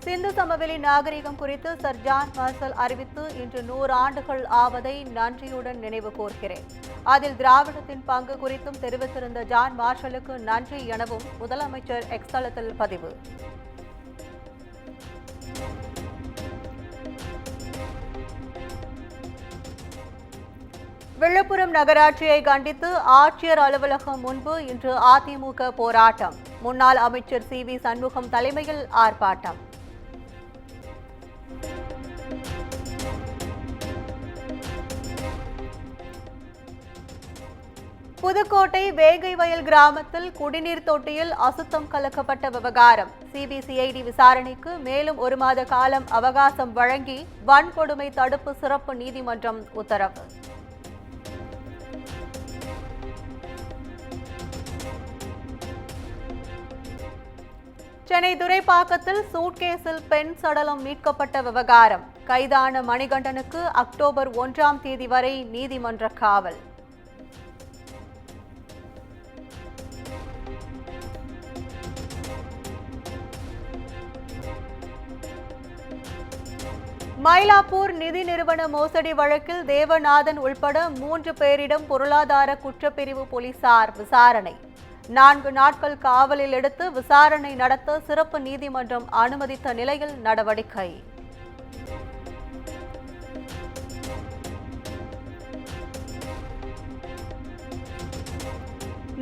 சிந்து சமவெளி நாகரிகம் குறித்து சர் ஜான் மார்ஷல் அறிவித்து இன்று 100 ஆண்டுகள் ஆவதை நன்றியுடன் நினைவு கூர்கிறேன். அதில் திராவிடத்தின் பங்கு குறித்தும் தெரிவித்திருந்த ஜான் மார்ஷலுக்கு நன்றி எனவும் முதலமைச்சர் எக்ஸ் தளத்தில் பதிவு. விழுப்புரம் நகராட்சியை கண்டித்து ஆட்சியர் அலுவலகம் முன்பு இன்று அதிமுக போராட்டம். முன்னாள் அமைச்சர் சி வி சண்முகம் தலைமையில் ஆர்ப்பாட்டம். புதுக்கோட்டை வேங்கைவயல் கிராமத்தில் குடிநீர் தொட்டியில் அசுத்தம் கலக்கப்பட்ட விவகாரம். சிபிசிஐடி விசாரணைக்கு மேலும் 1 மாத காலம் அவகாசம் வழங்கி வன்கொடுமை தடுப்பு சிறப்பு நீதிமன்றம் உத்தரவு. சென்னை துரைப்பாக்கத்தில் சூட்கேஸில் பெண் சடலம் மீட்கப்பட்ட விவகாரம். கைதான மணிகண்டனுக்கு அக்டோபர் 1ஆம் தேதி வரை நீதிமன்ற காவல். மயிலாப்பூர் நிதி நிறுவன மோசடி வழக்கில் தேவநாதன் உள்பட 3 பேரிடம் பொருளாதார குற்றப்பிரிவு போலீசார் விசாரணை. 4 நாட்கள் காவலில் எடுத்து விசாரணை நடத்த சிறப்பு நீதிமன்றம் அனுமதித்த நிலையில் நடவடிக்கை.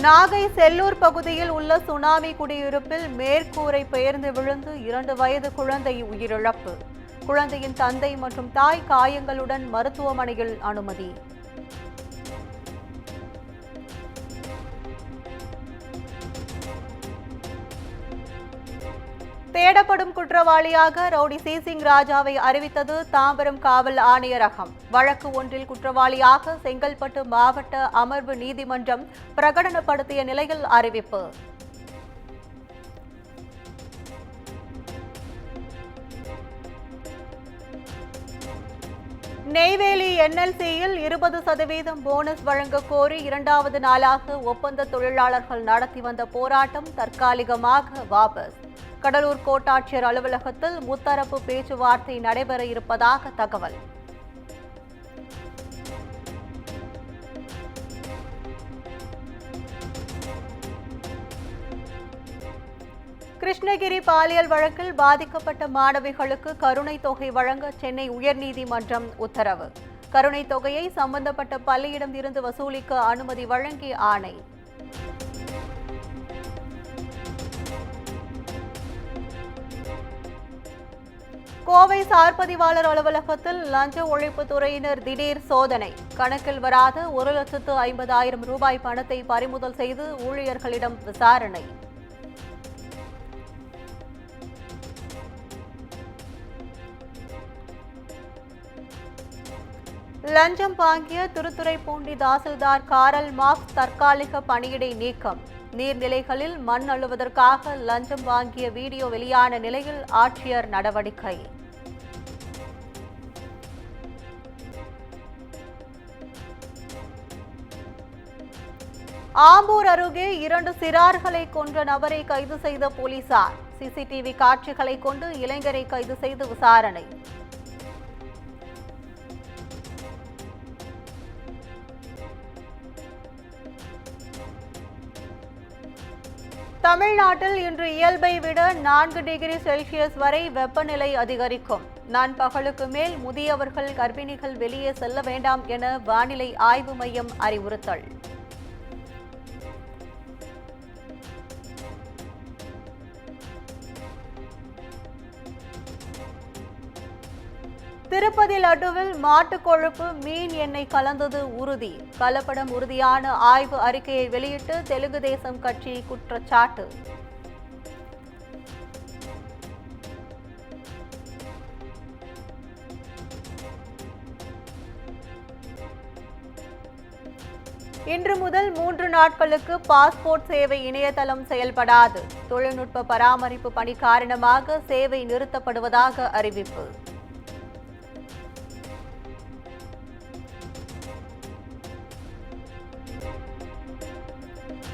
நாகை செல்லூர் பகுதியில் உள்ள சுனாமி குடியிருப்பில் மேற்கூரை பெயர்ந்து விழுந்து 2 வயது குழந்தை உயிரிழப்பு. குழந்தையின் தந்தை மற்றும் தாய் காயங்களுடன் மருத்துவமனையில் அனுமதி. தேடப்படும் குற்றவாளியாக ரவுடி சிசிங் ராஜாவை அறிவித்தது தாம்பரம் காவல் ஆணையரகம். வழக்கு ஒன்றில் குற்றவாளியாக செங்கல்பட்டு மாவட்ட அமர்வு நீதிமன்றம் பிரகடனப்படுத்திய நிலையில் அறிவிப்பு. நெய்வேலி என்எல்சியில் 20% போனஸ் வழங்க கோரி 2வது நாளாக ஒப்பந்த தொழிலாளர்கள் நடத்தி வந்த போராட்டம் தற்காலிகமாக வாபஸ். கடலூர் கோட்டாட்சியர் அலுவலகத்தில் முத்தரப்பு பேச்சுவார்த்தை நடைபெற இருப்பதாக தகவல். கிருஷ்ணகிரி பாலியல் வழக்கில் பாதிக்கப்பட்ட மாணவிகளுக்கு கருணை தொகை வழங்க சென்னை உயர்நீதிமன்றம் உத்தரவு. கருணை தொகையை சம்பந்தப்பட்ட பள்ளியிடம் இருந்து வசூலிக்க அனுமதி வழங்கி ஆணை. கோவை சார்பதிவாளர் அலுவலகத்தில் லஞ்ச ஒழிப்பு துறையினர் திடீர் சோதனை. கணக்கில் வராத 1,50,000 ரூபாய் பணத்தை பறிமுதல் செய்து ஊழியர்களிடம் விசாரணை. லஞ்சம் வாங்கிய திருத்துறைப்பூண்டி தாசில்தார் காரல் மார்க்ஸ் தற்காலிக பணியிடை நீக்கம். நீர்நிலைகளில் மண் அள்ளுவதற்காக லஞ்சம் வாங்கிய வீடியோ வெளியான நிலையில் ஆட்சியர் நடவடிக்கை. ஆம்பூர் அருகே 2 சிறார்களை கொன்ற நபரை கைது செய்த போலீசார். சிசிடிவி காட்சிகளை கொண்டு இளைஞரை கைது செய்து விசாரணை. தமிழ்நாட்டில் இன்று இயல்பை விட 4 டிகிரி செல்சியஸ் வரை வெப்பநிலை அதிகரிக்கும். நண்பகலுக்கு மேல் முதியவர்கள், கர்ப்பிணிகள் வெளியே செல்ல வேண்டாம் என வானிலை ஆய்வு மையம் அறிவுறுத்தல். திருப்பதி லட்டுவில் மாட்டுக் கொழுப்பு, மீன் எண்ணெய் கலந்தது உறுதி. கலப்படம் உறுதியான ஆய்வு அறிக்கையை வெளியிட்டு தெலுங்கு தேசம் கட்சி குற்றச்சாட்டு. இன்று முதல் 3 நாட்களுக்கு பாஸ்போர்ட் சேவை இணையதளம் செயல்படாது. தொழில்நுட்ப பராமரிப்பு பணி காரணமாக சேவை நிறுத்தப்படுவதாக அறிவிப்பு.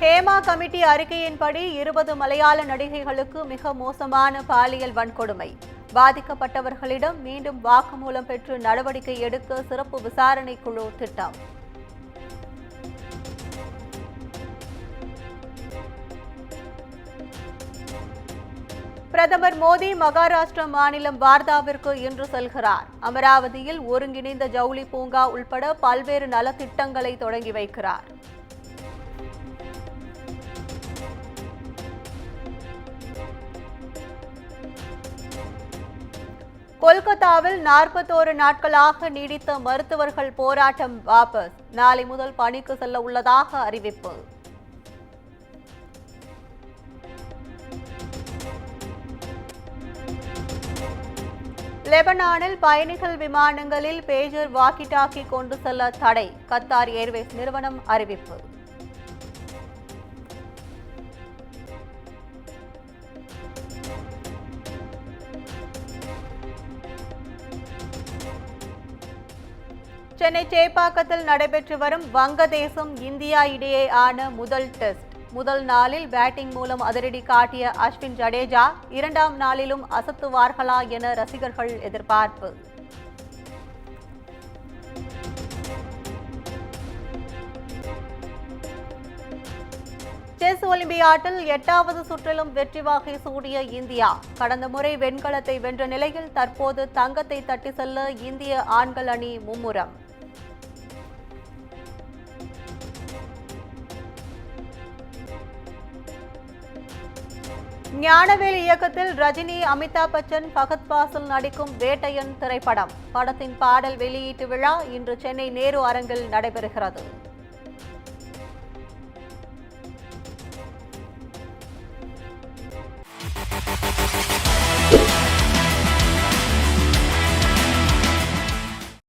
ஹேமா கமிட்டி அறிக்கையின்படி 20 மலையாள நடிகைகளுக்கு மிக மோசமான பாலியல் வன்கொடுமை. பாதிக்கப்பட்டவர்களிடம் மீண்டும் வாக்குமூலம் பெற்று நடவடிக்கை எடுக்க சிறப்பு விசாரணை குழு திட்டம். பிரதமர் மோடி மகாராஷ்டிரா மாநிலம் வார்தாவிற்கு இன்று செல்கிறார். அமராவதியில் ஒருங்கிணைந்த ஜவுளி பூங்கா உள்பட பல்வேறு நலத்திட்டங்களை தொடங்கி வைக்கிறார். கொல்கத்தாவில் 41 நாட்களாக நீடித்த மருத்துவர்கள் போராட்டம் வாபஸ். நாளை முதல் பணிக்கு செல்ல உள்ளதாக அறிவிப்பு. லெபனானில் பயணிகள் விமானங்களில் பேஜர் வாக்கி டாக்கி கொண்டு செல்ல தடை. கத்தார் ஏர்வேஸ் நிறுவனம் அறிவிப்பு. சென்னை சேப்பாக்கத்தில் நடைபெற்று வரும் வங்கதேசம் இந்தியா இடையேயான முதல் டெஸ்ட். முதல் நாளில் பேட்டிங் மூலம் அதிரடி காட்டிய அஸ்வின் ஜடேஜா 2ஆம் நாளிலும் அசத்துவார்களா என ரசிகர்கள் எதிர்பார்ப்பு. செஸ் ஒலிம்பியாட்டில் 8வது சுற்றிலும் வெற்றி வாகை சூடிய இந்தியா. கடந்த முறை வெண்கலத்தை வென்ற நிலையில் தற்போது தங்கத்தை தட்டி செல்ல இந்திய ஆண்கள் அணி மும்முரம். ஞானவேல் இயக்கத்தில் ரஜினி, அமிதாப் பச்சன், ஃபகத் ஃபாசில் நடிக்கும் வேட்டையன் திரைப்படம். படத்தின் பாடல் வெளியீட்டு விழா இன்று சென்னை நேரு அரங்கில் நடைபெறுகிறது.